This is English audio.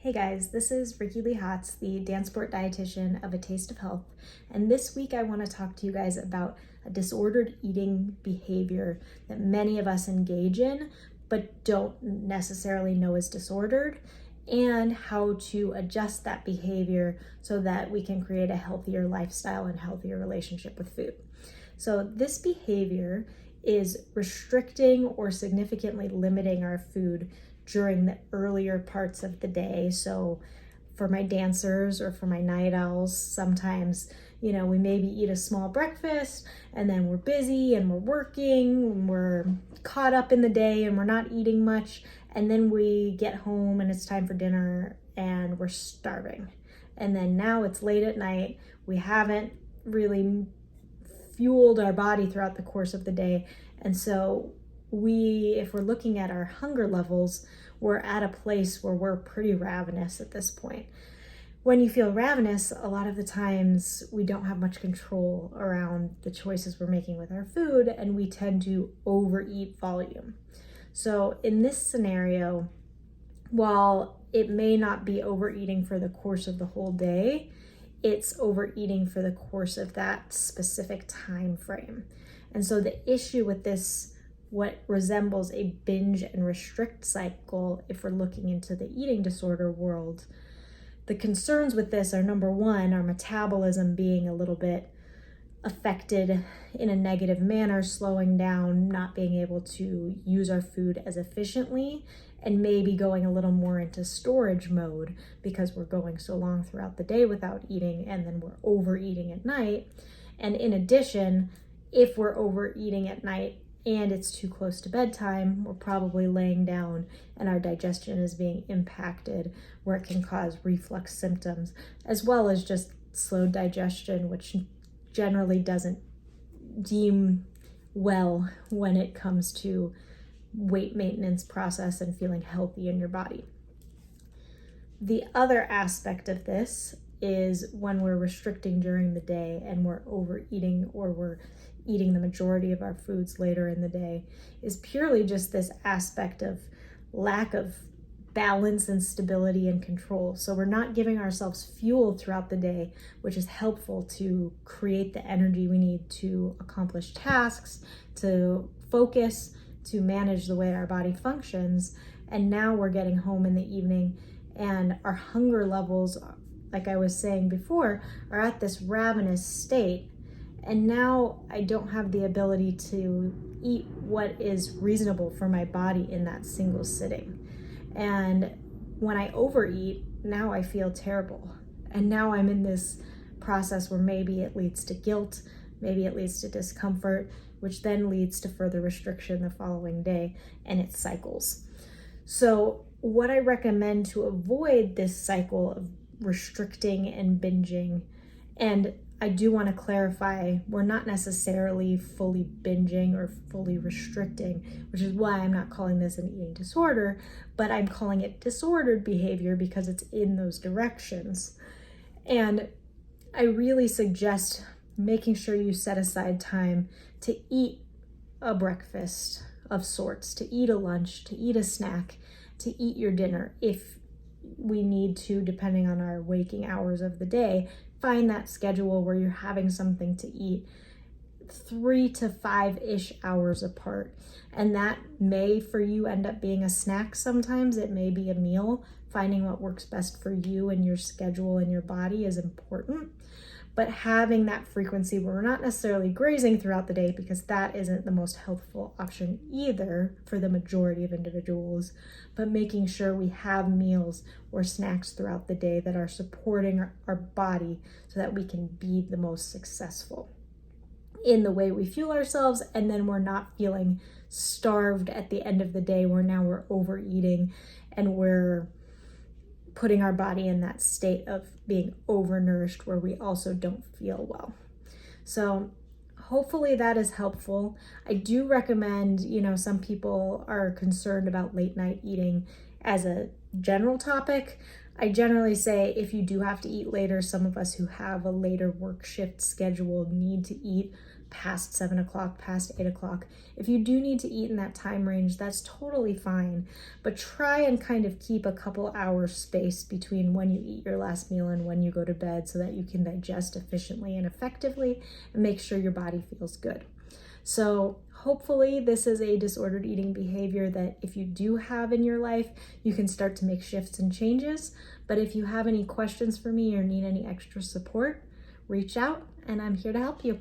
Hey guys, this is Ricci-Lee, the dancesport dietitian of A Taste of Health, and this week I want to talk to you guys about a disordered eating behavior that many of us engage in but don't necessarily know is disordered, and how to adjust that behavior so that we can create a healthier lifestyle and healthier relationship with food. So this behavior is restricting or significantly limiting our food during the earlier parts of the day. So for my dancers or for my night owls, sometimes, we maybe eat a small breakfast and then we're busy and we're working, and we're caught up in the day and we're not eating much. And then we get home and it's time for dinner and we're starving. And then now it's late at night. We haven't really fueled our body throughout the course of the day. And so if we're looking at our hunger levels, we're at a place where we're pretty ravenous at this point. When you feel ravenous, a lot of the times we don't have much control around the choices we're making with our food, and we tend to overeat volume. So in this scenario, while it may not be overeating for the course of the whole day, it's overeating for the course of that specific time frame. And so the issue with this, what resembles a binge and restrict cycle, if we're looking into the eating disorder world, the concerns with this are, number one, our metabolism being a little bit affected in a negative manner, slowing down, not being able to use our food as efficiently, and maybe going a little more into storage mode because we're going so long throughout the day without eating, and then we're overeating at night. And in addition, if we're overeating at night and it's too close to bedtime, we're probably laying down and our digestion is being impacted, where it can cause reflux symptoms, as well as just slow digestion, which generally doesn't deem well when it comes to weight maintenance process and feeling healthy in your body. The other aspect of this is when we're restricting during the day and we're overeating, or we're eating the majority of our foods later in the day, is purely just this aspect of lack of balance and stability and control. So we're not giving ourselves fuel throughout the day, which is helpful to create the energy we need to accomplish tasks, to focus, to manage the way our body functions. And now we're getting home in the evening and our hunger levels, like I was saying before, are at this ravenous state. And now I don't have the ability to eat what is reasonable for my body in that single sitting. And when I overeat, now I feel terrible. And now I'm in this process where maybe it leads to guilt, maybe it leads to discomfort, which then leads to further restriction the following day, and it cycles. So what I recommend to avoid this cycle of restricting and binging, and I do want to clarify, we're not necessarily fully binging or fully restricting, which is why I'm not calling this an eating disorder, but I'm calling it disordered behavior because it's in those directions. And I really suggest making sure you set aside time to eat a breakfast of sorts, to eat a lunch, to eat a snack, to eat your dinner if we need to, depending on our waking hours of the day. Find that schedule where you're having something to eat 3 to 5-ish hours apart. And that may for you end up being a snack. Sometimes it may be a meal. Finding what works best for you and your schedule and your body is important. But having that frequency where we're not necessarily grazing throughout the day, because that isn't the most healthful option either for the majority of individuals, but making sure we have meals or snacks throughout the day that are supporting our body so that we can be the most successful in the way we fuel ourselves, and then we're not feeling starved at the end of the day where now we're overeating and we're putting our body in that state of being overnourished where we also don't feel well. So hopefully that is helpful. I do recommend, some people are concerned about late night eating as a general topic. I generally say if you do have to eat later, some of us who have a later work shift schedule need to eat past 7 o'clock, past 8 o'clock. If you do need to eat in that time range, that's totally fine, but try and kind of keep a couple hours space between when you eat your last meal and when you go to bed so that you can digest efficiently and effectively and make sure your body feels good. So hopefully this is a disordered eating behavior that if you do have in your life, you can start to make shifts and changes. But if you have any questions for me or need any extra support, reach out and I'm here to help you.